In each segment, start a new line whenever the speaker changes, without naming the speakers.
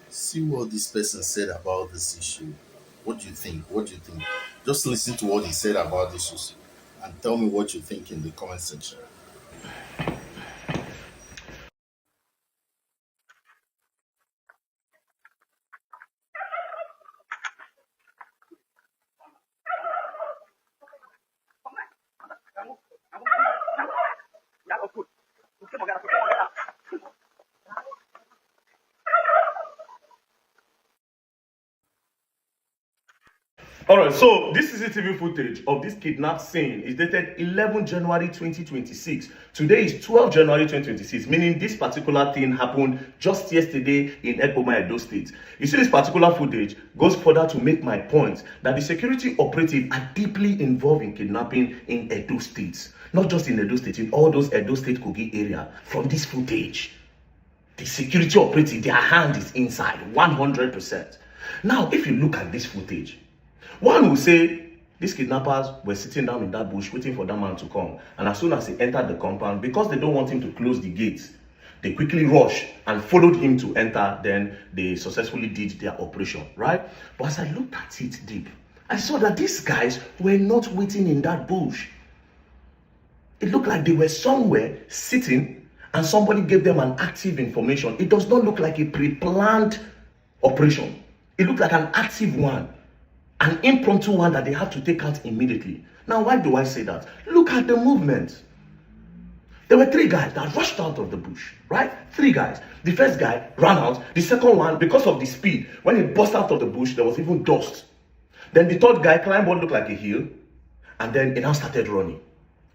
See what this person said about this issue. What do you think? What do you think? Just listen to what he said about this issue and tell me what you think in the comment section.
All right, so this CCTV footage of this kidnap scene is dated 11 January 2026. Today is 12 January 2026, meaning this particular thing happened just yesterday in Ekpoma, Edo State. You see, this particular footage goes further to make my point that the security operatives are deeply involved in kidnapping in Edo State. Not just in Edo State, in all those Edo State Kogi area. From this footage, the security operative, their hand is inside 100%. Now, if you look at this footage, one will say these kidnappers were sitting down in that bush waiting for that man to come. And as soon as he entered the compound, because they don't want him to close the gates, they quickly rushed and followed him to enter. Then they successfully did their operation, right? But as I looked at it deep, I saw that these guys were not waiting in that bush. It looked like they were somewhere sitting and somebody gave them an active information. It does not look like a pre-planned operation. It looked like an active one. An impromptu one that they have to take out immediately. Now, why do I say that? Look at the movement. There were three guys that rushed out of the bush, right? Three guys. The first guy ran out. The second one, because of the speed, when he burst out of the bush, there was even dust. Then the third guy climbed what looked like a hill, and then he now started running,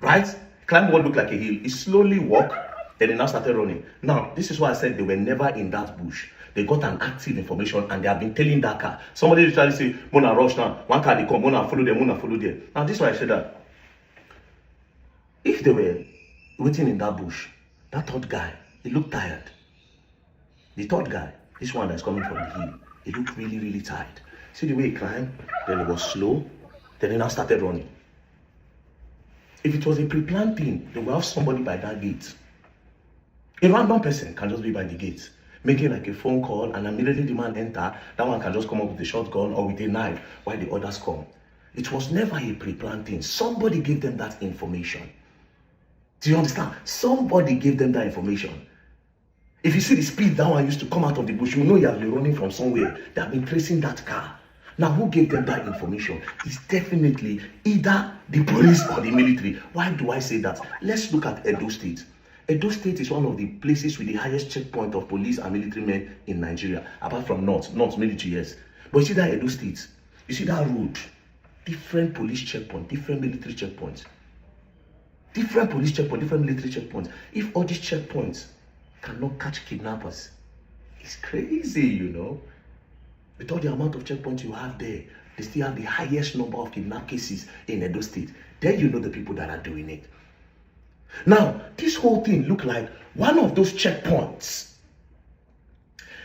right? Climbed what looked like a hill. He slowly walked, then he now started running. Now, this is why I said they were never in that bush. They got an active information and they have been telling that car. Somebody literally say, Mona rush now. One car they come, Mona follow them, Mona follow them. Now this is why I said that. If they were waiting in that bush, that third guy, he looked tired. The third guy, this one that's coming from the hill, he looked really, really tired. See the way he climbed, then he was slow, then he now started running. If it was a pre-planned thing, they will have somebody by that gate. A random person can just be by the gate, making like a phone call, and immediately the man enter. That one can just come up with a shotgun or with a knife while the others come. It was never a pre-planned thing. Somebody gave them that information. Do you understand? Somebody gave them that information. If you see the speed that one used to come out of the bush, you know he has been running from somewhere. They have been tracing that car. Now, who gave them that information? It's definitely either the police or the military. Why do I say that? Let's look at Edo State. Edo State is one of the places with the highest checkpoint of police and military men in Nigeria, apart from North military, yes. But you see that Edo State, you see that road, different police checkpoint, different military checkpoints. Different police checkpoint, different military checkpoints. If all these checkpoints cannot catch kidnappers, it's crazy, you know. With all the amount of checkpoints you have there, they still have the highest number of kidnap cases in Edo State. Then you know the people that are doing it. Now, this whole thing look like one of those checkpoints.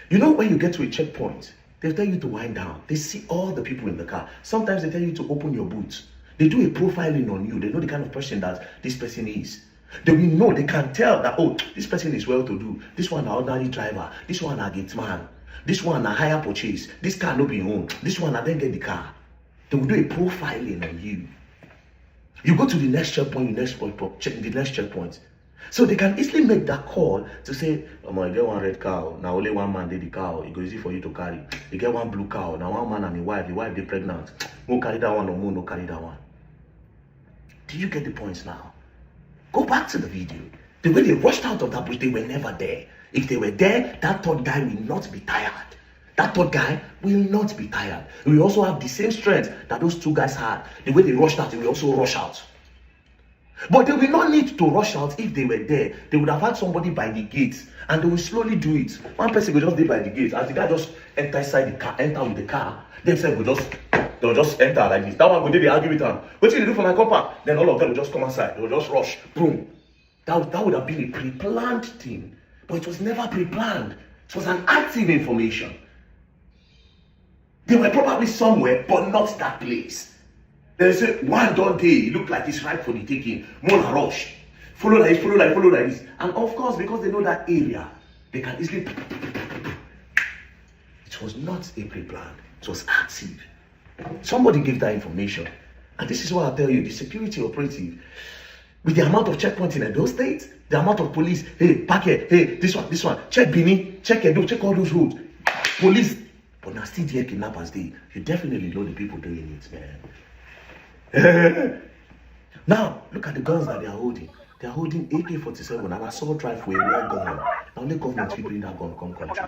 You know, when you get to a checkpoint, they tell you to wind down. They see all the people in the car. Sometimes they tell you to open your boot. They do a profiling on you. They know the kind of person that this person is. They will know, they can tell that, oh, this person is well-to-do. This one an ordinary driver. This one a gate man. This one a higher purchase. This car no be owned. This one I then get the car. They will do a profiling on you. You go to the next checkpoint, the next checkpoint. So they can easily make that call to say, oh, you get one red cow, now only one man did the cow, it go easy for you to carry. You get one blue cow, now one man and the wife they pregnant. Won't carry that one or no carry that one. Do you get the points now? Go back to the video. The way they rushed out of that bush, they were never there. If they were there, that third guy will not be tired. That third guy will not be tired. He will also have the same strength that those two guys had. The way they rushed out, they will also rush out. But they will not need to rush out if they were there. They would have had somebody by the gate and they will slowly do it. One person will just be by the gate. As the guy just enter inside the car, enter with the car, they'll just enter like this. That one will do the argue with them. What did they do for my copper? Then all of them will just come outside. They will just rush. Boom. That would have been a pre-planned thing. But it was never pre-planned. It was an active information. They were probably somewhere, but not that place. They say, one don't day, it looked like it's right for the taking. Mona rush. Follow like this, follow like this. And of course, because they know that area, they can easily It was not a pre-planned. It was active. Somebody gave that information. And this is what I tell you, the security operative, with the amount of checkpoints in those states, the amount of police, hey, park here, hey, this one, check Bini, check Edo, check all those roads. Police, but now still there kidnappers day. You definitely know the people doing it, man. Now, look at the guns that they are holding. They are holding AK-47 and assault rifle, a real gun. Now, only government will bring that gun come country.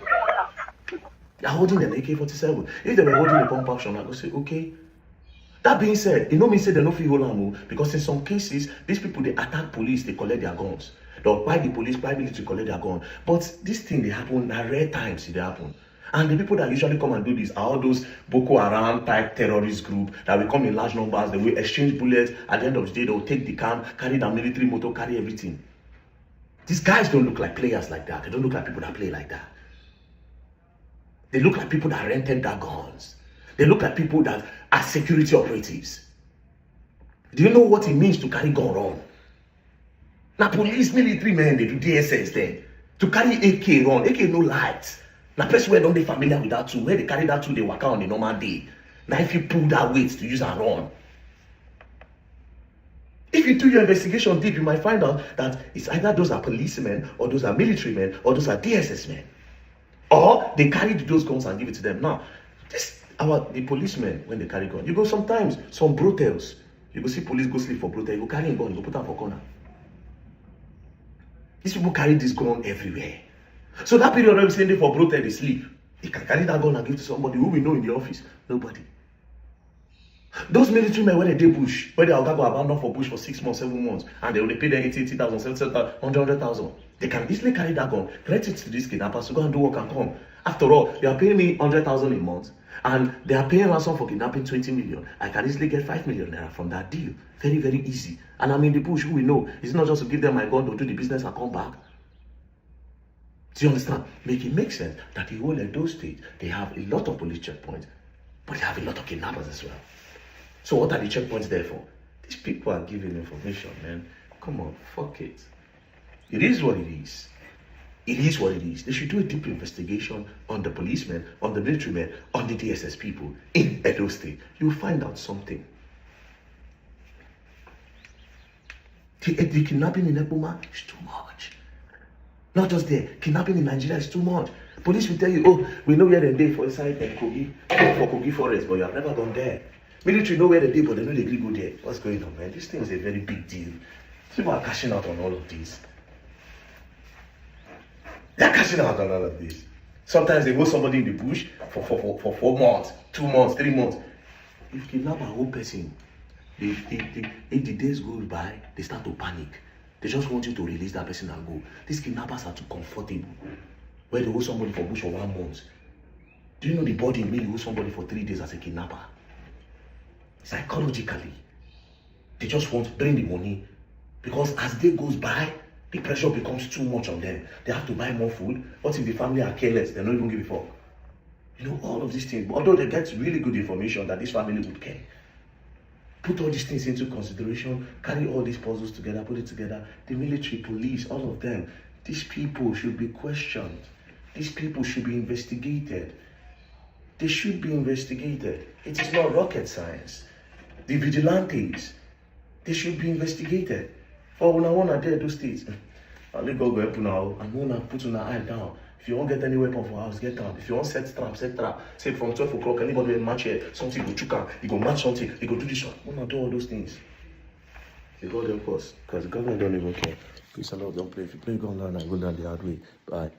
They are holding an AK-47. If they were holding a pump action, I go say, okay. That being said, it no mean say they no fit hold am, because in some cases, these people, they attack police, they collect their guns. They'll buy the police, buy military, collect their gun. But this thing, they happen, at rare times it happen. And the people that usually come and do this are all those Boko Haram type terrorist group that will come in large numbers. They will exchange bullets. At the end of the day, they will take the camp, carry their military motor, carry everything. These guys don't look like players like that. They don't look like people that play like that. They look like people that rented their guns. They look like people that are security operatives. Do you know what it means to carry gun run? Now police, military men, they do DSS then. To carry AK run, AK no light. Now person where don't they familiar with that too. Where they carry that too, they work out on a normal day. Now if you pull that weight to use and run. If you do your investigation deep, you might find out that it's either those are policemen, or those are military men, or those are DSS men. Or they carried those guns and give it to them. Now, the policemen, when they carry gun, you go sometimes, some brutals, you go see police go sleep for brutal, you go carry a gun, you go put them for corner. These people carry this gun everywhere. So that period when we send them for brutal, they sleep. They can carry that gun and give to somebody who we know in the office. Nobody. Those military men, when they do bush, when they are go abandoned for bush for 6 months, 7 months, and they only pay them 80,000, 70,000, 100,000. They can easily carry that gun, rent it to these kidnappers to go and do work and come. After all, they are paying me 100,000 a month, and they are paying ransom for kidnapping 20 million. I can easily get 5 million naira from that deal. Very, very easy. And I'm in the bush, who we know. It's not just to give them my gun to do the business and come back. Do you understand? Make it make sense that the whole Edo state, they have a lot of police checkpoints, but they have a lot of kidnappers as well. So what are the checkpoints there for? These people are giving information, man. Come on, fuck it. It is what it is. It is what it is. They should do a deep investigation on the policemen, on the military men, on the DSS people in Edo State. You'll find out something. The kidnapping in Eboma is too much. Not just there. Kidnapping in Nigeria is too much. Police will tell you, oh, we know where they for inside Kogi, for Kogi Forest, but you have never gone there. Military know where they did, but they know they agree go there. What's going on, man? This thing is a very big deal. People are cashing out on all of this. They're cashing out on all of this. Sometimes they go somebody in the bush for 4 months, 2 months, 3 months. If you kidnap a whole person, if the days go by, they start to panic. They just want you to release that person and go. These kidnappers are too comfortable. Where they hold somebody for bush for 1 month. Do you know the body may hold somebody for 3 days as a kidnapper? Psychologically, they just want to bring the money, because as day goes by, the pressure becomes too much on them. They have to buy more food. What if the family are careless? They don't even give a fuck. You know, all of these things. Although they get really good information that this family would care. Put all these things into consideration, carry all these puzzles together, put it together. The military, police, all of them. These people should be questioned. These people should be investigated. They should be investigated. It is not rocket science. The vigilantes, they should be investigated. For when I want to dare those states, I'll let go help now and want to put on an eye down. If you won't get any weapon for house, get down. If you want set trap, set trap. Say from 12 o'clock, anybody will match here, something go chook out, you go match something, you go do this one. We want to do all those things. You God help us, because the government don't even care. Peace and love, don't play. If you play gun now, go down the hard way. Bye.